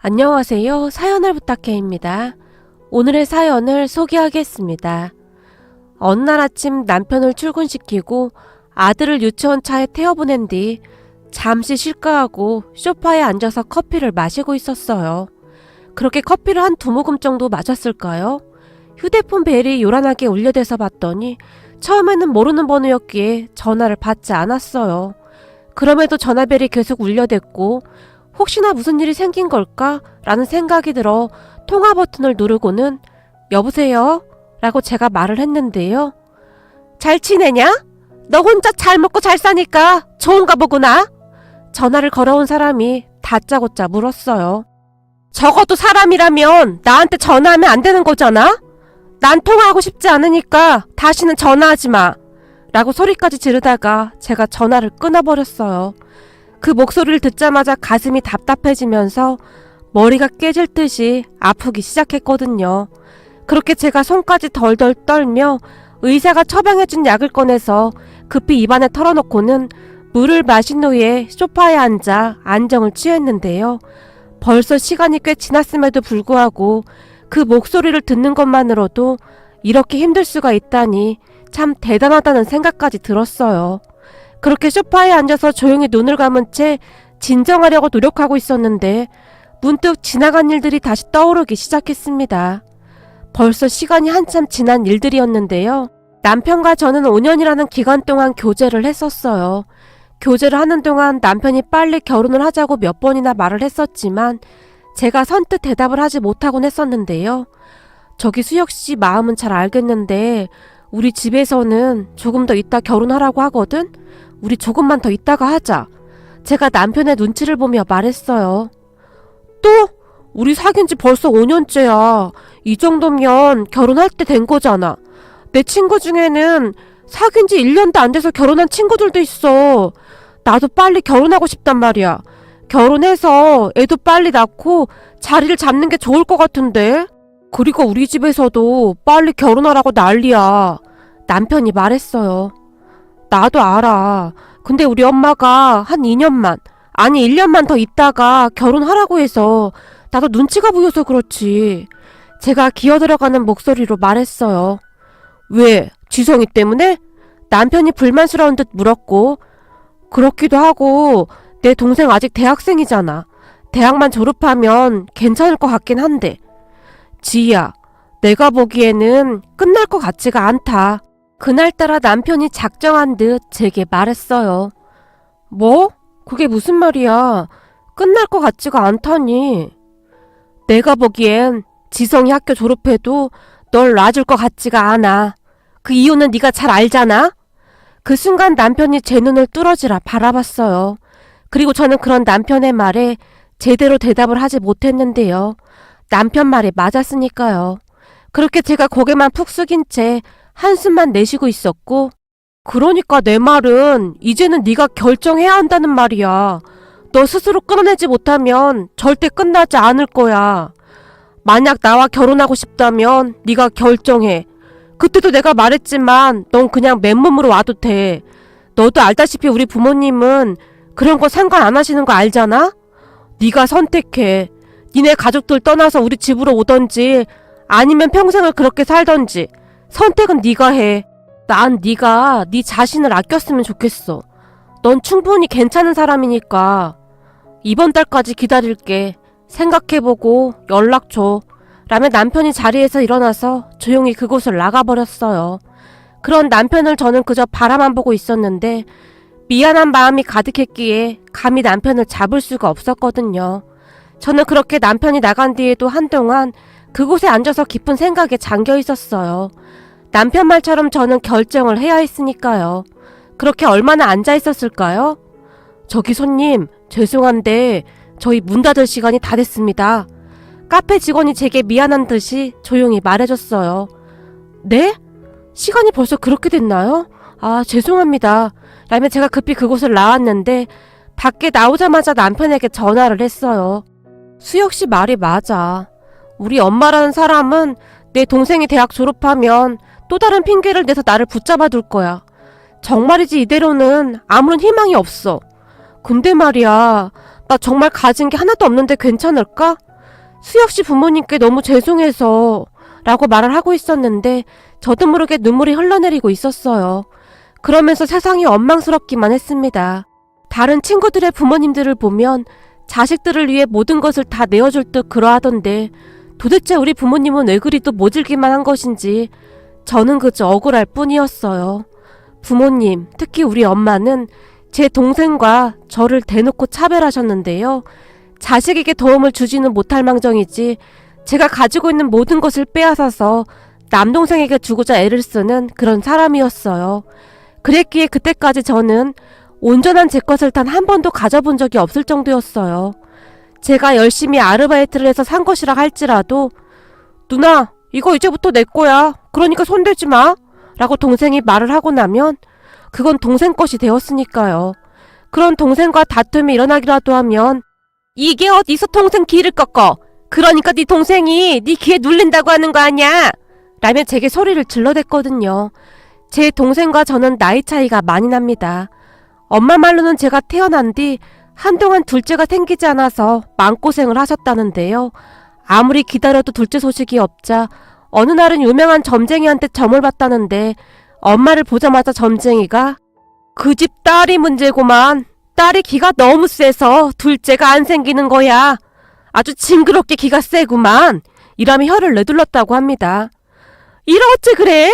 안녕하세요. 사연을 부탁해입니다. 오늘의 사연을 소개하겠습니다. 어느 날 아침 남편을 출근시키고 아들을 유치원 차에 태워보낸 뒤 잠시 쉴까 하고 소파에 앉아서 커피를 마시고 있었어요. 그렇게 커피를 한 두 모금 정도 마셨을까요? 휴대폰 벨이 요란하게 울려대서 봤더니 처음에는 모르는 번호였기에 전화를 받지 않았어요. 그럼에도 전화벨이 계속 울려댔고 혹시나 무슨 일이 생긴 걸까? 라는 생각이 들어 통화 버튼을 누르고는 여보세요? 라고 제가 말을 했는데요. 잘 지내냐? 너 혼자 잘 먹고 잘 사니까 좋은가 보구나? 전화를 걸어온 사람이 다짜고짜 물었어요. 적어도 사람이라면 나한테 전화하면 안 되는 거잖아? 난 통화하고 싶지 않으니까 다시는 전화하지 마. 라고 소리까지 지르다가 제가 전화를 끊어버렸어요. 그 목소리를 듣자마자 가슴이 답답해지면서 머리가 깨질 듯이 아프기 시작했거든요. 그렇게 제가 손까지 덜덜 떨며 의사가 처방해준 약을 꺼내서 급히 입안에 털어놓고는 물을 마신 후에 소파에 앉아 안정을 취했는데요. 벌써 시간이 꽤 지났음에도 불구하고 그 목소리를 듣는 것만으로도 이렇게 힘들 수가 있다니 참 대단하다는 생각까지 들었어요. 그렇게 소파에 앉아서 조용히 눈을 감은 채 진정하려고 노력하고 있었는데 문득 지나간 일들이 다시 떠오르기 시작했습니다. 벌써 시간이 한참 지난 일들이었는데요. 남편과 저는 5년이라는 기간 동안 교제를 했었어요. 교제를 하는 동안 남편이 빨리 결혼을 하자고 몇 번이나 말을 했었지만 제가 선뜻 대답을 하지 못하곤 했었는데요. 저기 수혁씨 마음은 잘 알겠는데 우리 집에서는 조금 더 있다 결혼하라고 하거든? 우리 조금만 더 있다가 하자. 제가 남편의 눈치를 보며 말했어요. 또? 우리 사귄 지 벌써 5년째야. 이 정도면 결혼할 때 된 거잖아. 내 친구 중에는 사귄 지 1년도 안 돼서 결혼한 친구들도 있어. 나도 빨리 결혼하고 싶단 말이야. 결혼해서 애도 빨리 낳고 자리를 잡는 게 좋을 것 같은데? 그리고 우리 집에서도 빨리 결혼하라고 난리야. 남편이 말했어요. 나도 알아. 근데 우리 엄마가 한 2년만, 아니 1년만 더 있다가 결혼하라고 해서 나도 눈치가 보여서 그렇지. 제가 기어들어가는 목소리로 말했어요. 왜? 지성이 때문에? 남편이 불만스러운 듯 물었고, 그렇기도 하고 내 동생 아직 대학생이잖아. 대학만 졸업하면 괜찮을 것 같긴 한데. 지희야, 내가 보기에는 끝날 것 같지가 않다. 그날따라 남편이 작정한 듯 제게 말했어요. 뭐? 그게 무슨 말이야? 끝날 것 같지가 않다니. 내가 보기엔 지성이 학교 졸업해도 널 놔줄 것 같지가 않아. 그 이유는 네가 잘 알잖아? 그 순간 남편이 제 눈을 뚫어지라 바라봤어요. 그리고 저는 그런 남편의 말에 제대로 대답을 하지 못했는데요. 남편 말이 맞았으니까요. 그렇게 제가 고개만 푹 숙인 채 한숨만 내쉬고 있었고, 그러니까 내 말은 이제는 네가 결정해야 한다는 말이야. 너 스스로 끊어내지 못하면 절대 끝나지 않을 거야. 만약 나와 결혼하고 싶다면 네가 결정해. 그때도 내가 말했지만 넌 그냥 맨몸으로 와도 돼. 너도 알다시피 우리 부모님은 그런 거 상관 안 하시는 거 알잖아? 네가 선택해. 니네 가족들 떠나서 우리 집으로 오던지 아니면 평생을 그렇게 살던지 선택은 네가 해. 난 네가 네 자신을 아꼈으면 좋겠어. 넌 충분히 괜찮은 사람이니까. 이번 달까지 기다릴게. 생각해보고 연락 줘. 라며 남편이 자리에서 일어나서 조용히 그곳을 나가버렸어요. 그런 남편을 저는 그저 바라만 보고 있었는데 미안한 마음이 가득했기에 감히 남편을 잡을 수가 없었거든요. 저는 그렇게 남편이 나간 뒤에도 한동안 그곳에 앉아서 깊은 생각에 잠겨 있었어요. 남편 말처럼 저는 결정을 해야 했으니까요. 그렇게 얼마나 앉아 있었을까요? 저기 손님, 죄송한데 저희 문 닫을 시간이 다 됐습니다. 카페 직원이 제게 미안한 듯이 조용히 말해줬어요. 네? 시간이 벌써 그렇게 됐나요? 아, 죄송합니다. 라며 제가 급히 그곳을 나왔는데 밖에 나오자마자 남편에게 전화를 했어요. 수혁씨 말이 맞아. 우리 엄마라는 사람은 내 동생이 대학 졸업하면 또 다른 핑계를 대서 나를 붙잡아 둘 거야. 정말이지 이대로는 아무런 희망이 없어. 근데 말이야, 나 정말 가진 게 하나도 없는데 괜찮을까? 수없이 부모님께 너무 죄송해서 라고 말을 하고 있었는데 저도 모르게 눈물이 흘러내리고 있었어요. 그러면서 세상이 원망스럽기만 했습니다. 다른 친구들의 부모님들을 보면 자식들을 위해 모든 것을 다 내어줄 듯 그러하던데 도대체 우리 부모님은 왜 그리도 모질기만 한 것인지 저는 그저 억울할 뿐이었어요. 부모님, 특히 우리 엄마는 제 동생과 저를 대놓고 차별하셨는데요. 자식에게 도움을 주지는 못할 망정이지 제가 가지고 있는 모든 것을 빼앗아서 남동생에게 주고자 애를 쓰는 그런 사람이었어요. 그랬기에 그때까지 저는 온전한 제 것을 단 한 번도 가져본 적이 없을 정도였어요. 제가 열심히 아르바이트를 해서 산 것이라 할지라도 누나, 이거 이제부터 내 거야. 그러니까 손대지 마. 라고 동생이 말을 하고 나면 그건 동생 것이 되었으니까요. 그런 동생과 다툼이 일어나기라도 하면 이게 어디서 동생 귀를 꺾어. 그러니까 네 동생이 네 귀에 눌린다고 하는 거 아니야. 라며 제게 소리를 질러댔거든요. 제 동생과 저는 나이 차이가 많이 납니다. 엄마 말로는 제가 태어난 뒤 한동안 둘째가 생기지 않아서 마음고생을 하셨다는데요. 아무리 기다려도 둘째 소식이 없자 어느 날은 유명한 점쟁이한테 점을 봤다는데 엄마를 보자마자 점쟁이가 그 집 딸이 문제고만. 딸이 기가 너무 세서 둘째가 안 생기는 거야. 아주 징그럽게 기가 세구만. 이라며 혀를 내둘렀다고 합니다. 이러 어째 그래?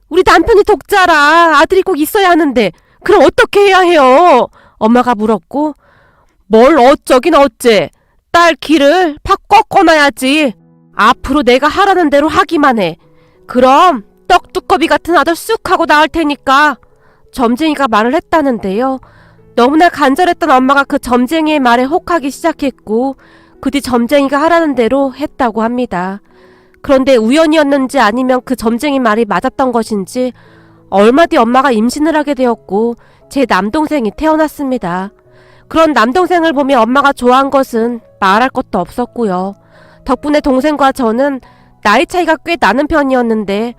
우리 남편이 독자라 아들이 꼭 있어야 하는데 그럼 어떻게 해야 해요? 엄마가 물었고 뭘 어쩌긴 어째. 딸 기를 팍 꺾어놔야지. 앞으로 내가 하라는 대로 하기만 해. 그럼 떡두꺼비 같은 아들 쑥 하고 나올 테니까. 점쟁이가 말을 했다는데요. 너무나 간절했던 엄마가 그 점쟁이의 말에 혹하기 시작했고 그 뒤 점쟁이가 하라는 대로 했다고 합니다. 그런데 우연이었는지 아니면 그 점쟁이 말이 맞았던 것인지 얼마 뒤 엄마가 임신을 하게 되었고 제 남동생이 태어났습니다. 그런 남동생을 보며 엄마가 좋아한 것은 말할 것도 없었고요. 덕분에 동생과 저는 나이 차이가 꽤 나는 편이었는데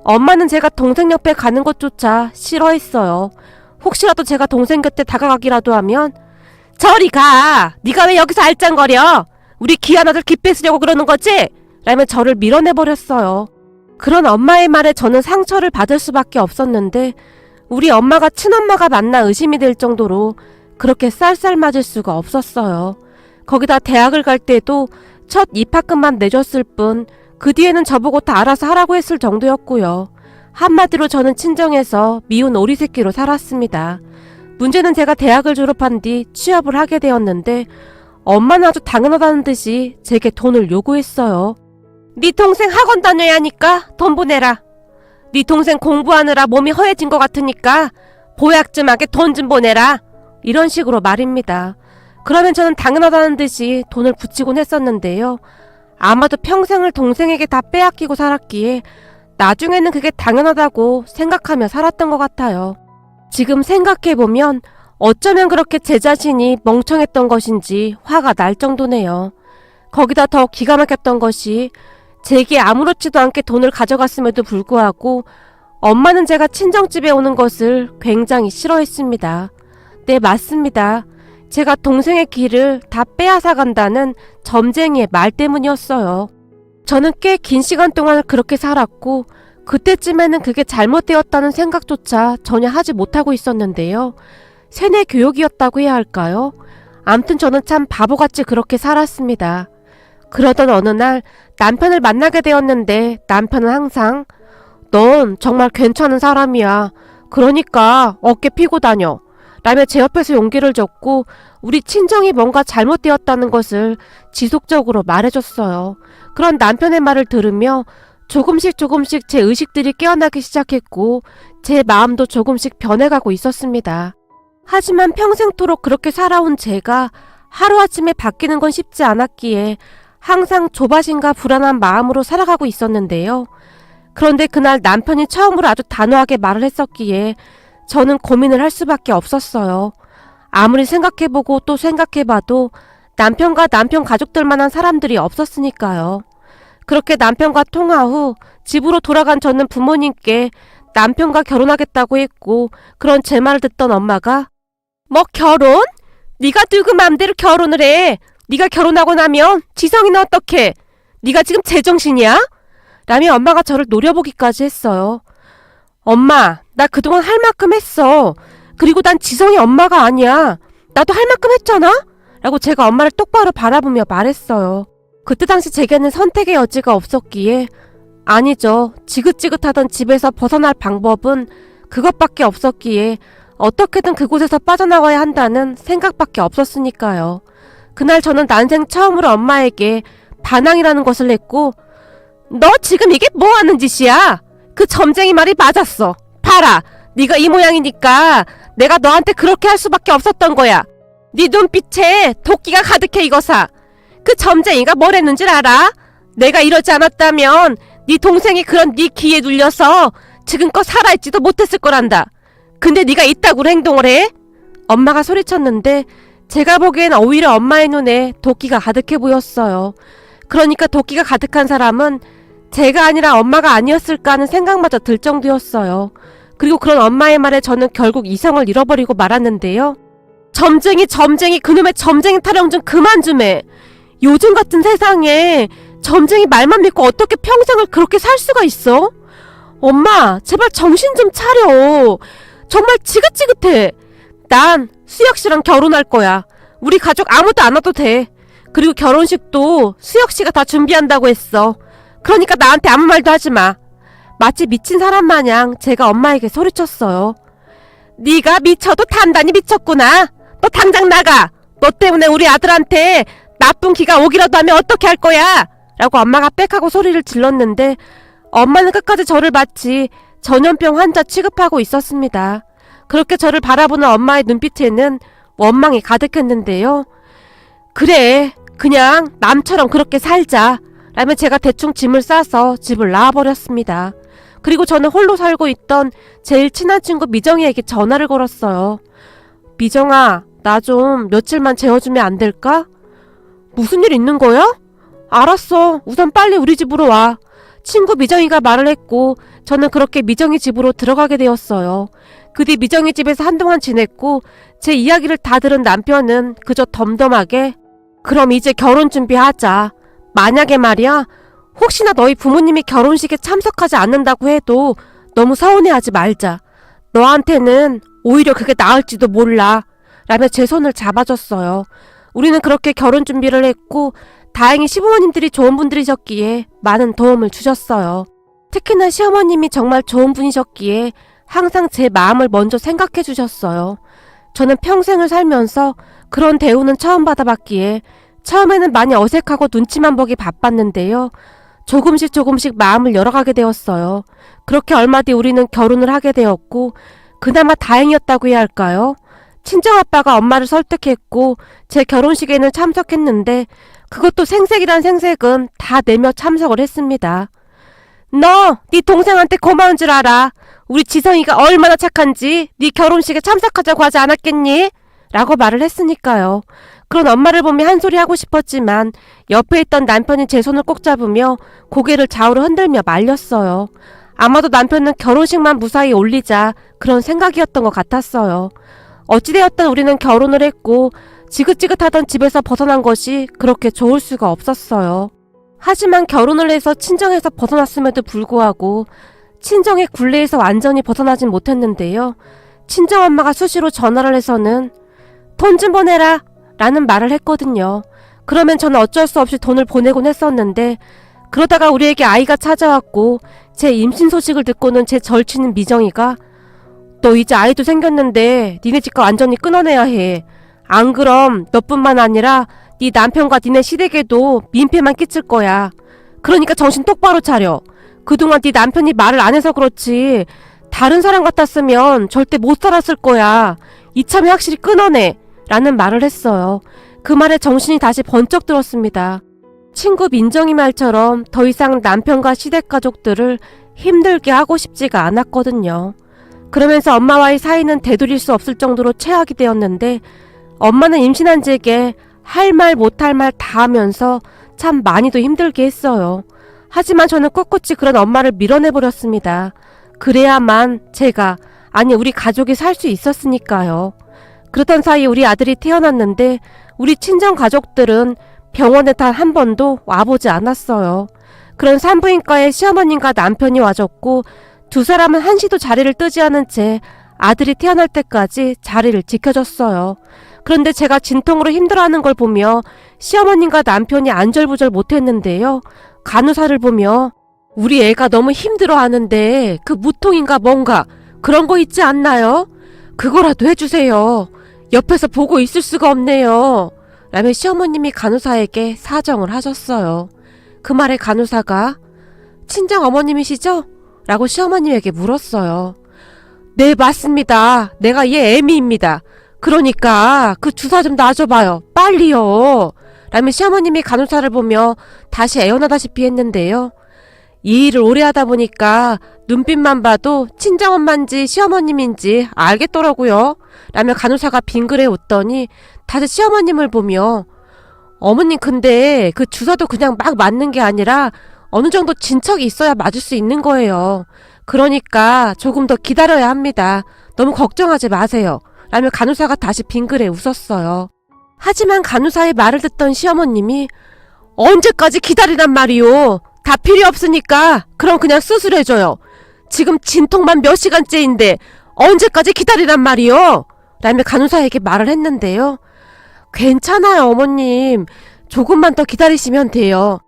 엄마는 제가 동생 옆에 가는 것조차 싫어했어요. 혹시라도 제가 동생 곁에 다가가기라도 하면 저리 가! 네가 왜 여기서 알짱거려? 우리 귀한 아들 기 뺏으려고 그러는 거지? 라며 저를 밀어내버렸어요. 그런 엄마의 말에 저는 상처를 받을 수밖에 없었는데 우리 엄마가 친엄마가 맞나 의심이 될 정도로 그렇게 쌀쌀 맞을 수가 없었어요. 거기다 대학을 갈 때도 첫 입학금만 내줬을 뿐 그 뒤에는 저보고 다 알아서 하라고 했을 정도였고요. 한마디로 저는 친정에서 미운 오리새끼로 살았습니다. 문제는 제가 대학을 졸업한 뒤 취업을 하게 되었는데 엄마는 아주 당연하다는 듯이 제게 돈을 요구했어요. 네 동생 학원 다녀야 하니까 돈 보내라. 네 동생 공부하느라 몸이 허해진 것 같으니까 보약 좀 하게 돈 좀 보내라. 이런 식으로 말입니다. 그러면 저는 당연하다는 듯이 돈을 붙이곤 했었는데요. 아마도 평생을 동생에게 다 빼앗기고 살았기에 나중에는 그게 당연하다고 생각하며 살았던 것 같아요. 지금 생각해보면 어쩌면 그렇게 제 자신이 멍청했던 것인지 화가 날 정도네요. 거기다 더 기가 막혔던 것이 제게 아무렇지도 않게 돈을 가져갔음에도 불구하고 엄마는 제가 친정집에 오는 것을 굉장히 싫어했습니다. 네, 맞습니다. 제가 동생의 기를 다 빼앗아 간다는 점쟁이의 말 때문이었어요. 저는 꽤 긴 시간 동안 그렇게 살았고 그때쯤에는 그게 잘못되었다는 생각조차 전혀 하지 못하고 있었는데요. 세뇌 교육이었다고 해야 할까요? 암튼 저는 참 바보같이 그렇게 살았습니다. 그러던 어느 날 남편을 만나게 되었는데 남편은 항상 넌 정말 괜찮은 사람이야. 그러니까 어깨 피고 다녀. 라며 제 옆에서 용기를 줬고 우리 친정이 뭔가 잘못되었다는 것을 지속적으로 말해줬어요. 그런 남편의 말을 들으며 조금씩 제 의식들이 깨어나기 시작했고 제 마음도 조금씩 변해가고 있었습니다. 하지만 평생토록 그렇게 살아온 제가 하루아침에 바뀌는 건 쉽지 않았기에 항상 조바심과 불안한 마음으로 살아가고 있었는데요. 그런데 그날 남편이 처음으로 아주 단호하게 말을 했었기에 저는 고민을 할 수밖에 없었어요. 아무리 생각해보고 또 생각해봐도 남편과 남편 가족들만한 사람들이 없었으니까요. 그렇게 남편과 통화 후 집으로 돌아간 저는 부모님께 남편과 결혼하겠다고 했고 그런 제 말을 듣던 엄마가 뭐 결혼? 네가 누구 맘대로 결혼을 해. 네가 결혼하고 나면 지성이는 어떡해? 네가 지금 제정신이야? 라며 엄마가 저를 노려보기까지 했어요. 엄마, 나 그동안 할 만큼 했어. 그리고 난 지성이 엄마가 아니야. 나도 할 만큼 했잖아? 라고 제가 엄마를 똑바로 바라보며 말했어요. 그때 당시 제게는 선택의 여지가 없었기에 아니죠. 지긋지긋하던 집에서 벗어날 방법은 그것밖에 없었기에 어떻게든 그곳에서 빠져나와야 한다는 생각밖에 없었으니까요. 그날 저는 난생 처음으로 엄마에게 반항이라는 것을 냈고 너 지금 이게 뭐 하는 짓이야? 그 점쟁이 말이 맞았어. 봐라. 네가 이 모양이니까 내가 너한테 그렇게 할 수밖에 없었던 거야. 네 눈빛에 도끼가 가득해 이거사. 그 점쟁이가 뭘 했는지 알아? 내가 이러지 않았다면 네 동생이 그런 네 기에 눌려서 지금껏 살아있지도 못했을 거란다. 근데 네가 이따구로 행동을 해? 엄마가 소리쳤는데 제가 보기엔 오히려 엄마의 눈에 도끼가 가득해 보였어요. 그러니까 도끼가 가득한 사람은 제가 아니라 엄마가 아니었을까 하는 생각마저 들 정도였어요. 그리고 그런 엄마의 말에 저는 결국 이성을 잃어버리고 말았는데요. 점쟁이 그놈의 점쟁이 타령 좀 그만 좀 해. 요즘 같은 세상에 점쟁이 말만 믿고 어떻게 평생을 그렇게 살 수가 있어? 엄마 제발 정신 좀 차려. 정말 지긋지긋해. 난 수혁씨랑 결혼할 거야. 우리 가족 아무도 안 와도 돼. 그리고 결혼식도 수혁씨가 다 준비한다고 했어. 그러니까 나한테 아무 말도 하지 마. 마치 미친 사람 마냥 제가 엄마에게 소리쳤어요. 네가 미쳐도 단단히 미쳤구나. 너 당장 나가. 너 때문에 우리 아들한테 나쁜 기가 오기라도 하면 어떻게 할 거야? 라고 엄마가 빽하고 소리를 질렀는데 엄마는 끝까지 저를 마치 전염병 환자 취급하고 있었습니다. 그렇게 저를 바라보는 엄마의 눈빛에는 원망이 가득했는데요. 그래, 그냥 남처럼 그렇게 살자. 라며 제가 대충 짐을 싸서 집을 나와버렸습니다. 그리고 저는 홀로 살고 있던 제일 친한 친구 미정이에게 전화를 걸었어요. 미정아, 나 좀 며칠만 재워주면 안 될까? 무슨 일 있는 거야? 알았어. 우선 빨리 우리 집으로 와. 친구 미정이가 말을 했고 저는 그렇게 미정이 집으로 들어가게 되었어요. 그 뒤 미정이 집에서 한동안 지냈고 제 이야기를 다 들은 남편은 그저 덤덤하게 그럼 이제 결혼 준비하자. 만약에 말이야 혹시나 너희 부모님이 결혼식에 참석하지 않는다고 해도 너무 서운해하지 말자. 너한테는 오히려 그게 나을지도 몰라. 라며 제 손을 잡아줬어요. 우리는 그렇게 결혼 준비를 했고 다행히 시부모님들이 좋은 분들이셨기에 많은 도움을 주셨어요. 특히나 시어머님이 정말 좋은 분이셨기에 항상 제 마음을 먼저 생각해 주셨어요. 저는 평생을 살면서 그런 대우는 처음 받아봤기에 처음에는 많이 어색하고 눈치만 보기 바빴는데요. 조금씩 마음을 열어가게 되었어요. 그렇게 얼마 뒤 우리는 결혼을 하게 되었고 그나마 다행이었다고 해야 할까요? 친정아빠가 엄마를 설득했고 제 결혼식에는 참석했는데 그것도 생색이란 생색은 다 내며 참석을 했습니다. 너, 네 동생한테 고마운 줄 알아. 우리 지성이가 얼마나 착한지 네 결혼식에 참석하자고 하지 않았겠니? 라고 말을 했으니까요. 그런 엄마를 보며 한 소리 하고 싶었지만 옆에 있던 남편이 제 손을 꼭 잡으며 고개를 좌우로 흔들며 말렸어요. 아마도 남편은 결혼식만 무사히 올리자 그런 생각이었던 것 같았어요. 어찌되었든 우리는 결혼을 했고 지긋지긋하던 집에서 벗어난 것이 그렇게 좋을 수가 없었어요. 하지만 결혼을 해서 친정에서 벗어났음에도 불구하고 친정의 굴레에서 완전히 벗어나진 못했는데요. 친정엄마가 수시로 전화를 해서는 돈 좀 보내라 라는 말을 했거든요. 그러면 저는 어쩔 수 없이 돈을 보내곤 했었는데 그러다가 우리에게 아이가 찾아왔고 제 임신 소식을 듣고는 제 절친인 미정이가 너 이제 아이도 생겼는데 니네 집과 완전히 끊어내야 해. 안 그럼 너뿐만 아니라 네 남편과 니네 시댁에도 민폐만 끼칠 거야. 그러니까 정신 똑바로 차려. 그동안 네 남편이 말을 안 해서 그렇지 다른 사람 같았으면 절대 못 살았을 거야. 이참에 확실히 끊어내 라는 말을 했어요. 그 말에 정신이 다시 번쩍 들었습니다. 친구 민정이 말처럼 더 이상 남편과 시댁 가족들을 힘들게 하고 싶지가 않았거든요. 그러면서 엄마와의 사이는 되돌릴 수 없을 정도로 최악이 되었는데 엄마는 임신한 제게 할 말 못할 말 다 하면서 참 많이도 힘들게 했어요. 하지만 저는 꿋꿋이 그런 엄마를 밀어내버렸습니다. 그래야만 제가 아니 우리 가족이 살 수 있었으니까요. 그러던 사이 우리 아들이 태어났는데 우리 친정 가족들은 병원에 단 한 번도 와보지 않았어요. 그런 산부인과에 시어머님과 남편이 와줬고 두 사람은 한시도 자리를 뜨지 않은 채 아들이 태어날 때까지 자리를 지켜줬어요. 그런데 제가 진통으로 힘들어하는 걸 보며 시어머님과 남편이 안절부절 못했는데요. 간호사를 보며 우리 애가 너무 힘들어하는데 그 무통인가 뭔가 그런 거 있지 않나요? 그거라도 해주세요. 옆에서 보고 있을 수가 없네요. 라며 시어머님이 간호사에게 사정을 하셨어요. 그 말에 간호사가 친정 어머님이시죠? 라고 시어머님에게 물었어요. 네, 맞습니다. 내가 얘 애미입니다. 그러니까 그 주사 좀 놔줘봐요. 빨리요. 라며 시어머님이 간호사를 보며 다시 애원하다시피 했는데요. 이 일을 오래 하다 보니까 눈빛만 봐도 친정엄마인지 시어머님인지 알겠더라고요. 라며 간호사가 빙그레 웃더니 다시 시어머님을 보며 어머님 근데 그 주사도 그냥 막 맞는 게 아니라 어느 정도 진척이 있어야 맞을 수 있는 거예요. 그러니까 조금 더 기다려야 합니다. 너무 걱정하지 마세요. 라며 간호사가 다시 빙그레 웃었어요. 하지만 간호사의 말을 듣던 시어머님이 언제까지 기다리란 말이오. 다 필요 없으니까 그럼 그냥 수술해줘요. 지금 진통만 몇 시간째인데 언제까지 기다리란 말이오. 라며 간호사에게 말을 했는데요. 괜찮아요 어머님. 조금만 더 기다리시면 돼요.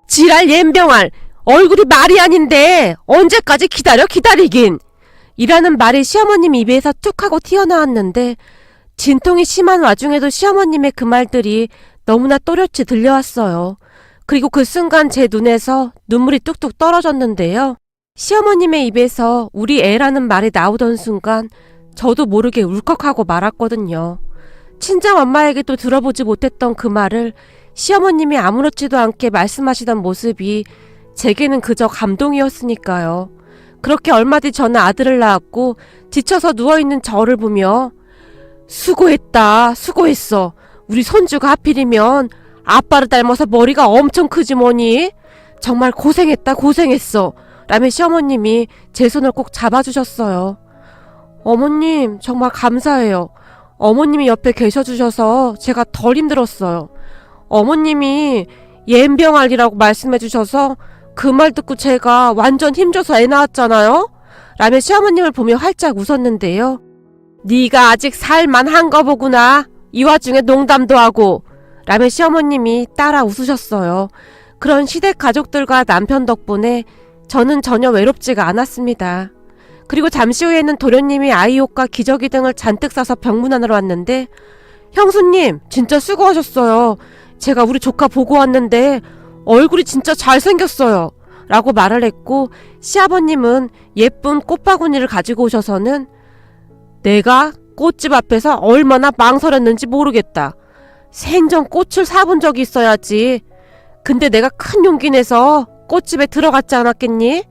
지랄 옌병알. 얼굴이 말이 아닌데 언제까지 기다리긴. 이라는 말이 시어머님 입에서 툭 하고 튀어나왔는데 진통이 심한 와중에도 시어머님의 그 말들이 너무나 또렷이 들려왔어요. 그리고 그 순간 제 눈에서 눈물이 뚝뚝 떨어졌는데요. 시어머님의 입에서 우리 애라는 말이 나오던 순간 저도 모르게 울컥하고 말았거든요. 친정엄마에게도 들어보지 못했던 그 말을 시어머님이 아무렇지도 않게 말씀하시던 모습이 제게는 그저 감동이었으니까요. 그렇게 얼마 뒤 저는 아들을 낳았고 지쳐서 누워있는 저를 보며 수고했다, 수고했어. 우리 손주가 하필이면 아빠를 닮아서 머리가 엄청 크지 뭐니? 정말 고생했다, 고생했어. 라며 시어머님이 제 손을 꼭 잡아주셨어요. 어머님 정말 감사해요. 어머님이 옆에 계셔주셔서 제가 덜 힘들었어요. 어머님이 옌병알이라고 말씀해주셔서 그 말 듣고 제가 완전 힘줘서 애 낳았잖아요? 라며 시어머님을 보며 활짝 웃었는데요. 네가 아직 살만한가 보구나. 이 와중에 농담도 하고. 라며 시어머님이 따라 웃으셨어요. 그런 시댁 가족들과 남편 덕분에 저는 전혀 외롭지가 않았습니다. 그리고 잠시 후에는 도련님이 아이 옷과 기저귀 등을 잔뜩 싸서 병문안으로 왔는데 형수님 진짜 수고하셨어요. 제가 우리 조카 보고 왔는데 얼굴이 진짜 잘생겼어요. 라고 말을 했고 시아버님은 예쁜 꽃바구니를 가지고 오셔서는 내가 꽃집 앞에서 얼마나 망설였는지 모르겠다. 생전 꽃을 사본 적이 있어야지. 근데 내가 큰 용기 내서 꽃집에 들어갔지 않았겠니?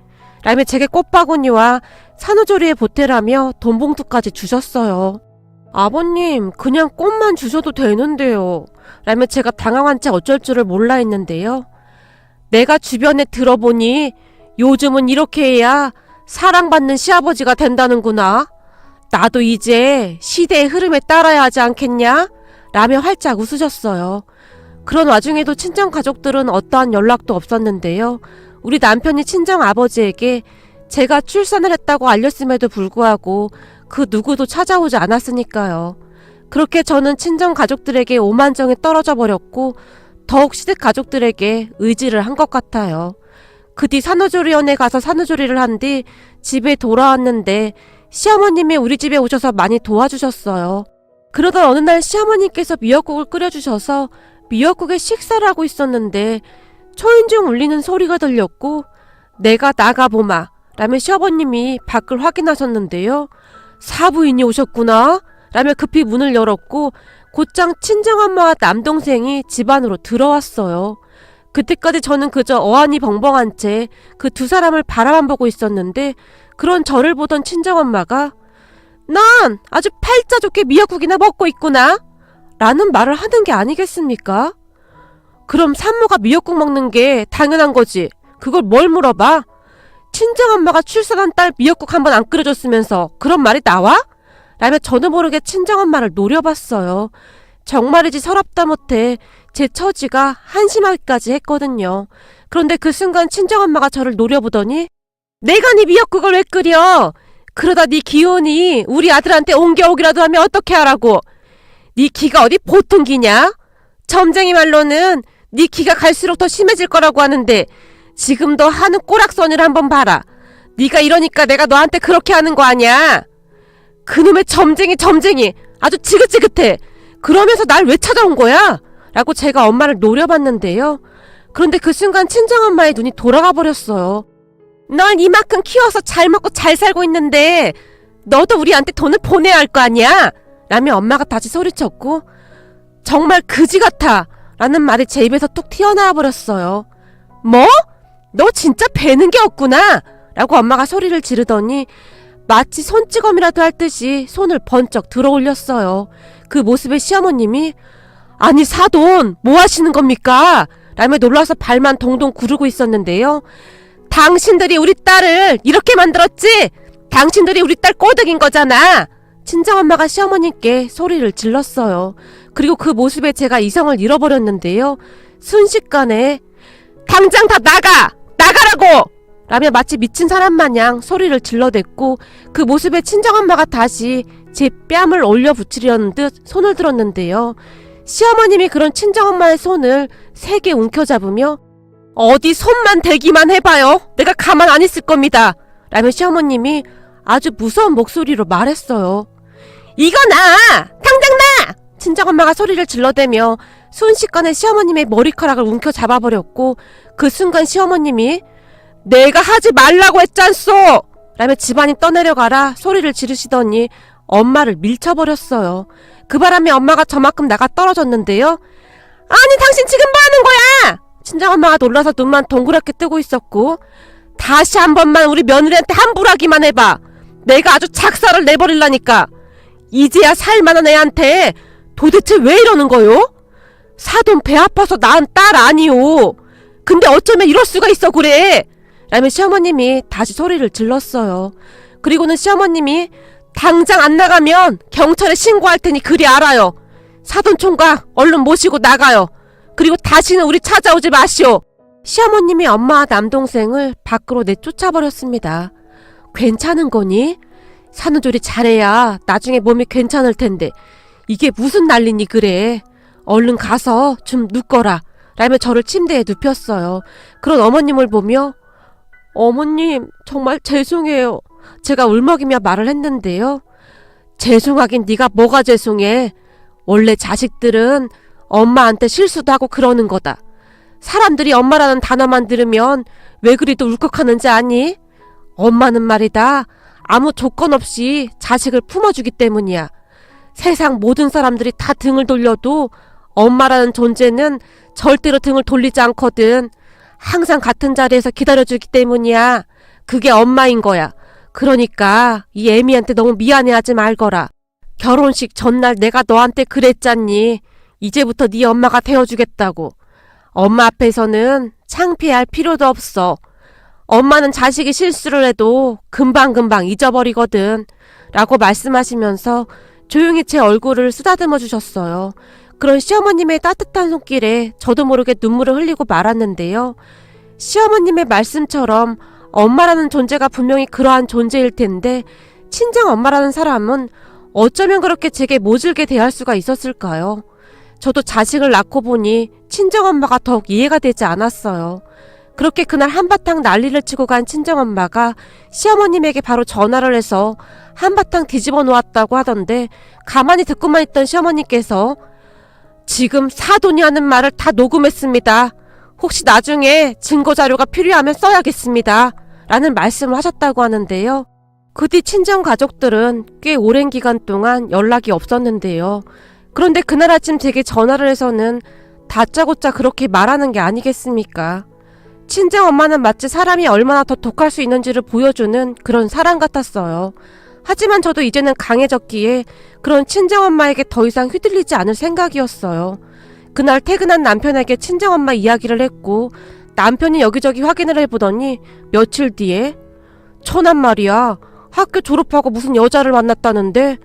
라며 제게 꽃바구니와 산후조리에 보태라며 돈봉투까지 주셨어요. 아버님 그냥 꽃만 주셔도 되는데요. 라며 제가 당황한 채 어쩔 줄을 몰라 했는데요. 내가 주변에 들어보니 요즘은 이렇게 해야 사랑받는 시아버지가 된다는구나. 나도 이제 시대의 흐름에 따라야 하지 않겠냐? 라며 활짝 웃으셨어요. 그런 와중에도 친정 가족들은 어떠한 연락도 없었는데요. 우리 남편이 친정 아버지에게 제가 출산을 했다고 알렸음에도 불구하고 그 누구도 찾아오지 않았으니까요. 그렇게 저는 친정 가족들에게 오만정이 떨어져 버렸고 더욱 시댁 가족들에게 의지를 한 것 같아요. 그 뒤 산후조리원에 가서 산후조리를 한 뒤 집에 돌아왔는데 시어머님이 우리 집에 오셔서 많이 도와주셨어요. 그러던 어느 날 시어머님께서 미역국을 끓여주셔서 미역국에 식사를 하고 있었는데 초인종 울리는 소리가 들렸고 내가 나가보마 라며 시어머님이 밖을 확인하셨는데요. 사부인이 오셨구나 라며 급히 문을 열었고 곧장 친정엄마와 남동생이 집 안으로 들어왔어요. 그때까지 저는 그저 어안이 벙벙한 채 그 두 사람을 바라만 보고 있었는데 그런 저를 보던 친정엄마가 난 아주 팔자 좋게 미역국이나 먹고 있구나 라는 말을 하는 게 아니겠습니까? 그럼 산모가 미역국 먹는 게 당연한 거지. 그걸 뭘 물어봐? 친정엄마가 출산한 딸 미역국 한 번 안 끓여줬으면서 그런 말이 나와? 라며 저도 모르게 친정엄마를 노려봤어요. 정말이지 서럽다 못해 제 처지가 한심하기까지 했거든요. 그런데 그 순간 친정엄마가 저를 노려보더니 내가 네 미역국을 왜 끓여? 그러다 네 기운이 우리 아들한테 옮겨오기라도 하면 어떻게 하라고? 네 기가 어디 보통 기냐? 점쟁이 말로는 네 기가 갈수록 더 심해질 거라고 하는데 지금 너 하는 꼬락선을 한번 봐라. 네가 이러니까 내가 너한테 그렇게 하는 거 아니야? 그놈의 점쟁이 아주 지긋지긋해. 그러면서 날 왜 찾아온 거야? 라고 제가 엄마를 노려봤는데요. 그런데 그 순간 친정엄마의 눈이 돌아가 버렸어요. 널 이만큼 키워서 잘 먹고 잘 살고 있는데 너도 우리한테 돈을 보내야 할 거 아니야? 라며 엄마가 다시 소리쳤고 정말 그지 같아 라는 말이 제 입에서 뚝 튀어나와 버렸어요. 뭐? 너 진짜 배는 게 없구나 라고 엄마가 소리를 지르더니 마치 손찌검이라도 할 듯이 손을 번쩍 들어 올렸어요. 그 모습에 시어머님이 아니 사돈 뭐 하시는 겁니까? 라며 놀라서 발만 동동 구르고 있었는데요. 당신들이 우리 딸을 이렇게 만들었지? 당신들이 우리 딸 꼬득인 거잖아. 친정엄마가 시어머님께 소리를 질렀어요. 그리고 그 모습에 제가 이성을 잃어버렸는데요. 순식간에 당장 다 나가라고! 라며 마치 미친 사람 마냥 소리를 질러댔고 그 모습에 친정엄마가 다시 제 뺨을 올려 붙이려는 듯 손을 들었는데요. 시어머님이 그런 친정엄마의 손을 세게 움켜잡으며 어디 손만 대기만 해봐요. 내가 가만 안 있을 겁니다. 라며 시어머님이 아주 무서운 목소리로 말했어요. 이거 나! 당장 나! 친정엄마가 소리를 질러대며 순식간에 시어머님의 머리카락을 움켜잡아버렸고 그 순간 시어머님이 내가 하지 말라고 했잖소! 라며 집안이 떠내려가라 소리를 지르시더니 엄마를 밀쳐버렸어요. 그 바람에 엄마가 저만큼 나가 떨어졌는데요. 아니 당신 지금 뭐하는 거야? 친정엄마가 놀라서 눈만 동그랗게 뜨고 있었고 다시 한 번만 우리 며느리한테 함부로 하기만 해봐. 내가 아주 작사를 내버릴라니까. 이제야 살만한 애한테 도대체 왜 이러는 거요? 사돈 배 아파서 낳은 딸 아니오. 근데 어쩌면 이럴 수가 있어 그래. 라며 시어머님이 다시 소리를 질렀어요. 그리고는 시어머님이 당장 안 나가면 경찰에 신고할 테니 그리 알아요. 사돈 총각 얼른 모시고 나가요. 그리고 다시는 우리 찾아오지 마시오. 시어머님이 엄마와 남동생을 밖으로 내쫓아버렸습니다. 괜찮은 거니? 산후조리 잘해야 나중에 몸이 괜찮을 텐데 이게 무슨 난리니 그래. 얼른 가서 좀 눕거라. 라며 저를 침대에 눕혔어요. 그런 어머님을 보며 어머님 정말 죄송해요. 제가 울먹이며 말을 했는데요. 죄송하긴 네가 뭐가 죄송해. 원래 자식들은 엄마한테 실수도 하고 그러는 거다. 사람들이 엄마라는 단어만 들으면 왜 그리도 울컥하는지 아니? 엄마는 말이다. 아무 조건 없이 자식을 품어주기 때문이야. 세상 모든 사람들이 다 등을 돌려도 엄마라는 존재는 절대로 등을 돌리지 않거든. 항상 같은 자리에서 기다려주기 때문이야. 그게 엄마인 거야. 그러니까 이 애미한테 너무 미안해하지 말거라. 결혼식 전날 내가 너한테 그랬잖니. 이제부터 네 엄마가 되어주겠다고. 엄마 앞에서는 창피할 필요도 없어. 엄마는 자식이 실수를 해도 금방금방 잊어버리거든. 라고 말씀하시면서 조용히 제 얼굴을 쓰다듬어 주셨어요. 그런 시어머님의 따뜻한 손길에 저도 모르게 눈물을 흘리고 말았는데요. 시어머님의 말씀처럼 엄마라는 존재가 분명히 그러한 존재일 텐데 친정 엄마라는 사람은 어쩌면 그렇게 제게 모질게 대할 수가 있었을까요? 저도 자식을 낳고 보니 친정엄마가 더욱 이해가 되지 않았어요. 그렇게 그날 한바탕 난리를 치고 간 친정엄마가 시어머님에게 바로 전화를 해서 한바탕 뒤집어 놓았다고 하던데 가만히 듣고만 있던 시어머님께서 지금 사돈이 하는 말을 다 녹음했습니다. 혹시 나중에 증거자료가 필요하면 써야겠습니다. 라는 말씀을 하셨다고 하는데요. 그 뒤 친정 가족들은 꽤 오랜 기간 동안 연락이 없었는데요. 그런데 그날 아침 제게 전화를 해서는 다짜고짜 그렇게 말하는 게 아니겠습니까? 친정엄마는 마치 사람이 얼마나 더 독할 수 있는지를 보여주는 그런 사람 같았어요. 하지만 저도 이제는 강해졌기에 그런 친정엄마에게 더 이상 휘둘리지 않을 생각이었어요. 그날 퇴근한 남편에게 친정엄마 이야기를 했고 남편이 여기저기 확인을 해보더니 며칠 뒤에 천한 말이야. 학교 졸업하고 무슨 여자를 만났다는데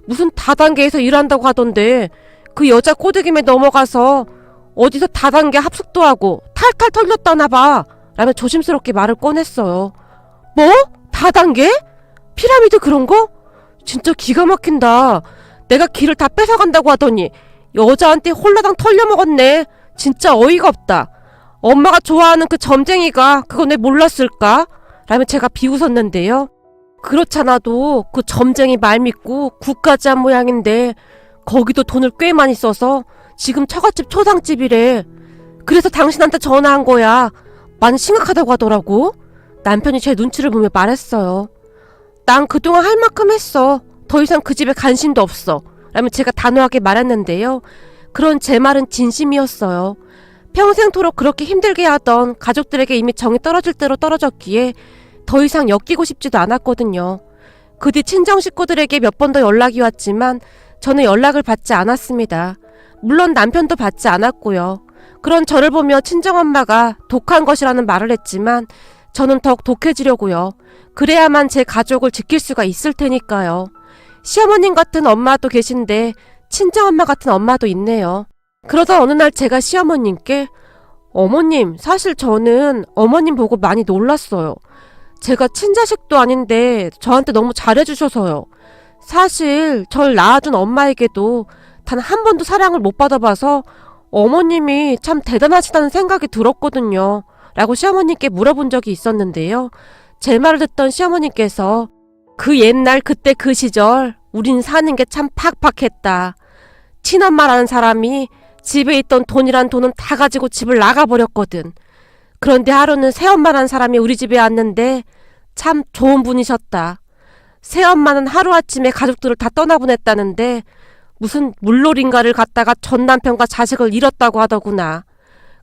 무슨 다단계에서 일한다고 하던데 그 여자 꼬드김에 넘어가서 어디서 다단계 합숙도 하고 탈탈 털렸다나 봐. 라며 조심스럽게 말을 꺼냈어요. 뭐? 다단계? 피라미드 그런 거? 진짜 기가 막힌다. 내가 기를 다 뺏어간다고 하더니 여자한테 홀라당 털려먹었네. 진짜 어이가 없다. 엄마가 좋아하는 그 점쟁이가 그거 내 몰랐을까? 라며 제가 비웃었는데요. 그렇잖아도 그 점쟁이 말 믿고 굿까지 한 모양인데 거기도 돈을 꽤 많이 써서 지금 처갓집 초상집이래. 그래서 당신한테 전화한 거야. 많이 심각하다고 하더라고. 남편이 제 눈치를 보며 말했어요. 난 그동안 할 만큼 했어. 더 이상 그 집에 관심도 없어. 라며 제가 단호하게 말했는데요. 그런 제 말은 진심이었어요. 평생토록 그렇게 힘들게 하던 가족들에게 이미 정이 떨어질 대로 떨어졌기에 더 이상 엮이고 싶지도 않았거든요. 그 뒤 친정 식구들에게 몇 번 더 연락이 왔지만 저는 연락을 받지 않았습니다. 물론 남편도 받지 않았고요. 그런 저를 보며 친정엄마가 독한 것이라는 말을 했지만 저는 더욱 독해지려고요. 그래야만 제 가족을 지킬 수가 있을 테니까요. 시어머님 같은 엄마도 계신데 친정엄마 같은 엄마도 있네요. 그러던 어느 날 제가 시어머님께 어머님, 사실 저는 어머님 보고 많이 놀랐어요. 제가 친자식도 아닌데 저한테 너무 잘해주셔서요. 사실 절 낳아준 엄마에게도 단 한 번도 사랑을 못 받아봐서 어머님이 참 대단하시다는 생각이 들었거든요. 라고 시어머님께 물어본 적이 있었는데요. 제 말을 듣던 시어머님께서 그 옛날 그때 그 시절 우린 사는 게 참 팍팍했다. 친엄마라는 사람이 집에 있던 돈이란 돈은 다 가지고 집을 나가버렸거든. 그런데 하루는 새엄마라는 사람이 우리 집에 왔는데 참 좋은 분이셨다. 새엄마는 하루아침에 가족들을 다 떠나보냈다는데 무슨 물놀인가를 갔다가 전 남편과 자식을 잃었다고 하더구나.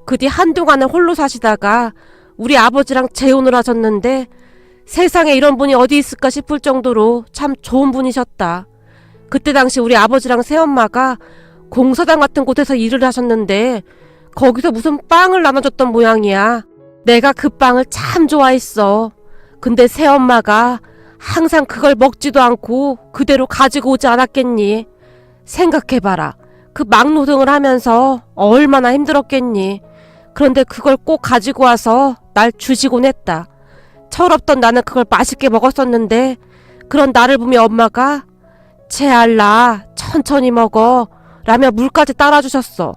그 뒤 한동안은 홀로 사시다가 우리 아버지랑 재혼을 하셨는데 세상에 이런 분이 어디 있을까 싶을 정도로 참 좋은 분이셨다. 그때 당시 우리 아버지랑 새엄마가 공사장 같은 곳에서 일을 하셨는데 거기서 무슨 빵을 나눠줬던 모양이야. 내가 그 빵을 참 좋아했어. 근데 새엄마가 항상 그걸 먹지도 않고 그대로 가지고 오지 않았겠니? 생각해봐라. 그 막노동을 하면서 얼마나 힘들었겠니? 그런데 그걸 꼭 가지고 와서 날 주시곤 했다. 철없던 나는 그걸 맛있게 먹었었는데 그런 나를 보며 엄마가 채알라 천천히 먹어 라며 물까지 따라주셨어.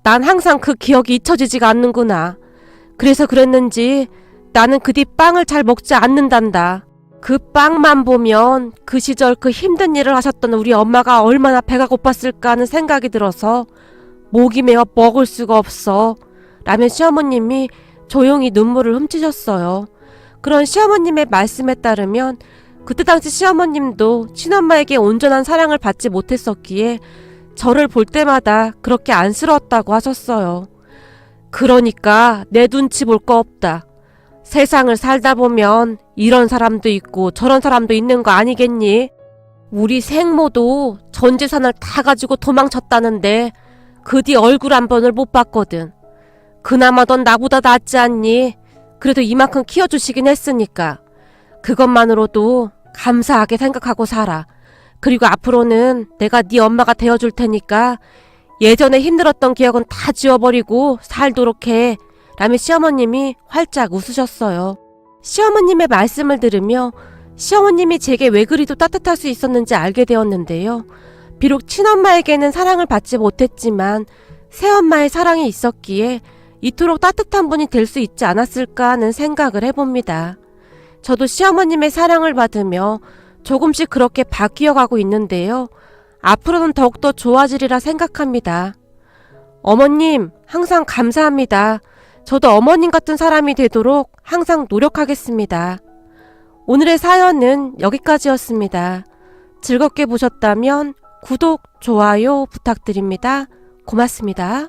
난 항상 그 기억이 잊혀지지가 않는구나. 그래서 그랬는지 나는 그 뒤 빵을 잘 먹지 않는단다. 그 빵만 보면 그 시절 그 힘든 일을 하셨던 우리 엄마가 얼마나 배가 고팠을까 하는 생각이 들어서 목이 메어 먹을 수가 없어 라며 시어머님이 조용히 눈물을 훔치셨어요. 그런 시어머님의 말씀에 따르면 그때 당시 시어머님도 친엄마에게 온전한 사랑을 받지 못했었기에 저를 볼 때마다 그렇게 안쓰러웠다고 하셨어요. 그러니까 내 눈치 볼 거 없다. 세상을 살다 보면 이런 사람도 있고 저런 사람도 있는 거 아니겠니? 우리 생모도 전 재산을 다 가지고 도망쳤다는데 그 뒤 얼굴 한 번을 못 봤거든. 그나마 넌 나보다 낫지 않니? 그래도 이만큼 키워주시긴 했으니까. 그것만으로도 감사하게 생각하고 살아. 그리고 앞으로는 내가 네 엄마가 되어줄 테니까 예전에 힘들었던 기억은 다 지워버리고 살도록 해. 라며 시어머님이 활짝 웃으셨어요. 시어머님의 말씀을 들으며 시어머님이 제게 왜 그리도 따뜻할 수 있었는지 알게 되었는데요. 비록 친엄마에게는 사랑을 받지 못했지만 새엄마의 사랑이 있었기에 이토록 따뜻한 분이 될 수 있지 않았을까 하는 생각을 해봅니다. 저도 시어머님의 사랑을 받으며 조금씩 그렇게 바뀌어가고 있는데요. 앞으로는 더욱더 좋아지리라 생각합니다. 어머님, 항상 감사합니다. 저도 어머님 같은 사람이 되도록 항상 노력하겠습니다. 오늘의 사연은 여기까지였습니다. 즐겁게 보셨다면 구독, 좋아요 부탁드립니다. 고맙습니다.